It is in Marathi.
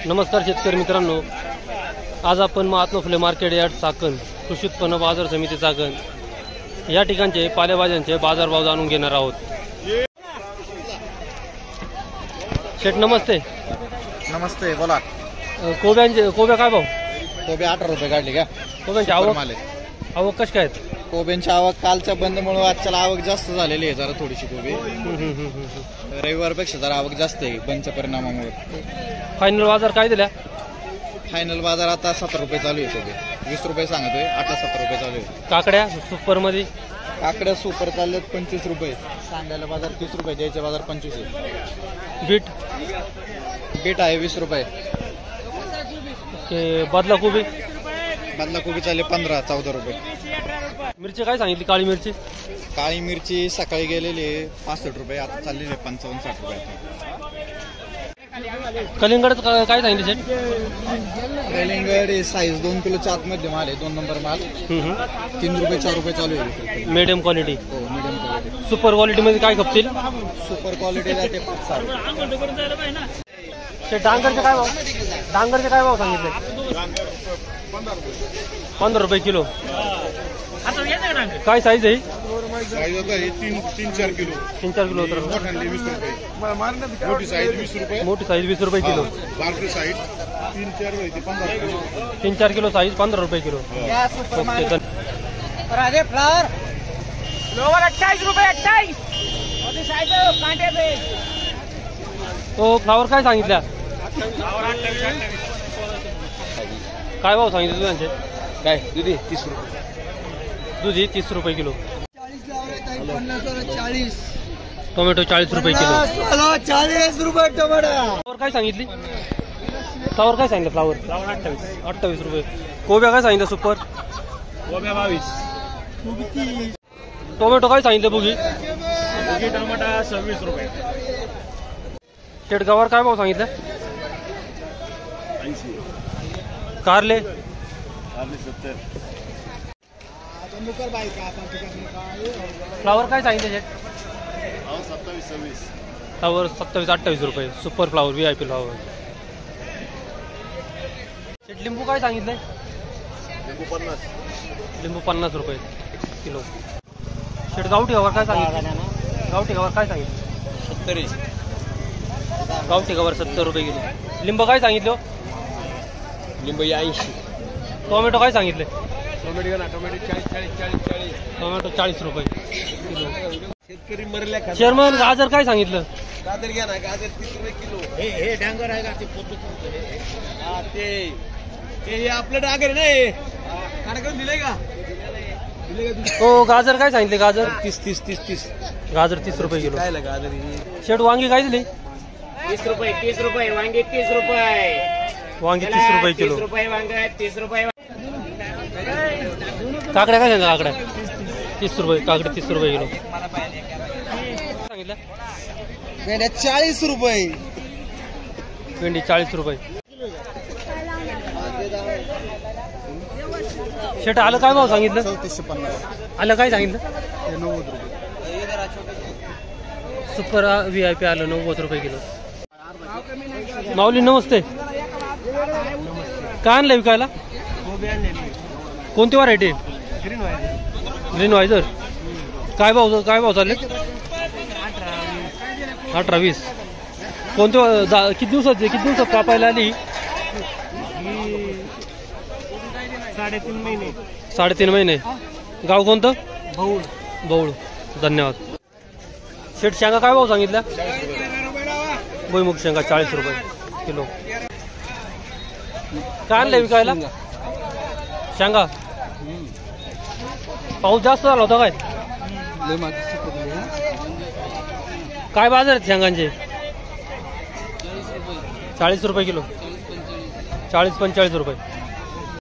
नमस्कार शेतकरी मित्रांनो, आज आपण महात्मा फुले मार्केट यार्ड चाकण कृषी उत्पन्न बाजार समिती चाकण या ठिकाणचे पालेभाज्यांचे बाजारभाव जाणून घेणार आहोत। शेठ नमस्ते। नमस्ते, बोला। कोब्या काय भाव? कोबे 18 रुपये काढली का? कोब्यांची आवक कशी काय? कोब्यांची आवक कालच्या बंदमुळे आजच्याला आवक जास्त झालेली आहे, जरा थोडीशी कोबी रविवारपेक्षा जरा आवक जास्त आहे बंदच्या परिणामामुळे। फायनल बाजार काय दिला? फायनल बाजार आता 7 रुपये चालू आहे, कोबी 20 रुपये सांगतोय, आता 7 रुपये चालू आहे। काकड्या सुपर मध्ये? काकड्या सुपर चाललेत 25 रुपये, सांगायला बाजार 30 रुपये, द्यायचे बाजार 25 आहे। बीट आहे 20 रुपये। बदला कोबी? बदला कोबी चालले 15-14 रुपये। मिरची काय सांगितली? काळी मिरची? काळी मिरची सकाळी गेलेली 65 रुपये, आता चाललेली 55-60 रुपये। कलिंगड काय सांगितले शेठ? कलिंगड साईज 2 किलोच्या आतमध्ये माल आहे, 2 नंबर माल 3 रुपये 4 रुपये चालू आहे। Medium quality? हो, मीडियम क्वालिटी। सुपर क्वालिटी मध्ये काय खपतील? सुपर क्वालिटी जाते 5-6। डांगरचे काय भाव? डांगरचे काय भाव सांगितले? 15 रुपये किलो। काय साईज आहे? साईज होता 3-4 किलो। 3-4 किलो तर 20 रुपये। मोठी साईज 20 रुपये। मोठी साईज 20 रुपये किलो। बारकी साईज 3-4 होती 15 किलो। 3-4 किलो साईज 15 रुपये किलो। राधे फ्लावर लोवर 28 रुपये 28 मोठी साईज कांटे पे। तो फ्लावर काय सांगितल्या? काय भाव सांगितले तुझ्यांचे? काय दुधी 30 रुपये। दुधी 30 रुपये किलो। 40 टोमॅटो 40 रुपये किलो। 40 रुपये टमाटर। फ्लावर काय सांगितली? फ्लावर काय सांगितलं? फ्लावर 28 रुपये। कोब्या काय सांगितलं? सुपर कोब्या 22। टोमॅटो काय सांगितलं? बुगी टमाटा 26 रुपये। शेटगावर काय भाव सांगितलं? 80। कारले 70। फ्लावर काय सांगितलं शेट? 27-26। फ्लावर 27-28 रुपये। Super flower VIP flower. शेट लिंबू काय सांगितलंय? लिंबू 50 रुपये किलो। शेट गावठी गवार काय सांगितलं? गावठी गवार काय सांगितलं? 70। गावठी गवार 70 रुपये किलो। लिंब काय सांगितलं? लिंबू 80। टोमॅटो काय सांगितले? टोमॅटो 40 रुपये किलो। शेतकरी मरल्या का? चेअरमन गाजर काय सांगितलं? गाजर घ्या ना, गाजर 30 रुपये किलो। हे डांगर आहे का? ते आपलं डांगर नाही काढून दिले का? हो, गाजर काय सांगितले? गाजर 30। गाजर 30 रुपये किलो। काय गाजर? शेट वांगी काय दिली? 30 रुपये वांगे 30 रुपये। वांगी 30 रुपये किलो। 30 रुपये वांगे 30 रुपये। काकड्या काय सांगितलं? काकड्या 30 रुपये। काकडी 30 रुपये किलो सांगितलं। 40 रुपये। भेंडी 40 रुपये। शेट आलं काय भाव सांगितलं? 3450। आलं काय सांगितलं? 90 रुपये। सुपर VIP आलं 90 रुपये किलो। माऊली नमस्ते। काय आणलं विकायला? कोणती व्हरायटी? ग्रीन वायझर। काय भाव चालले? 18-20। कोणते किती दिवसात कापायला आली? 3.5 महिने। गाव कोणतं? बौळ। धन्यवाद। शेट शेंगा काय भाव सांगितल्या? भुईमुग शेंगा 40 रुपये किलो। काय आणलं विकायला? शेंगा। पाऊस जास्त झाला होता काय? काय बाजार आहेत शेंगांचे? 40 रुपये किलो। 40-45 रुपये।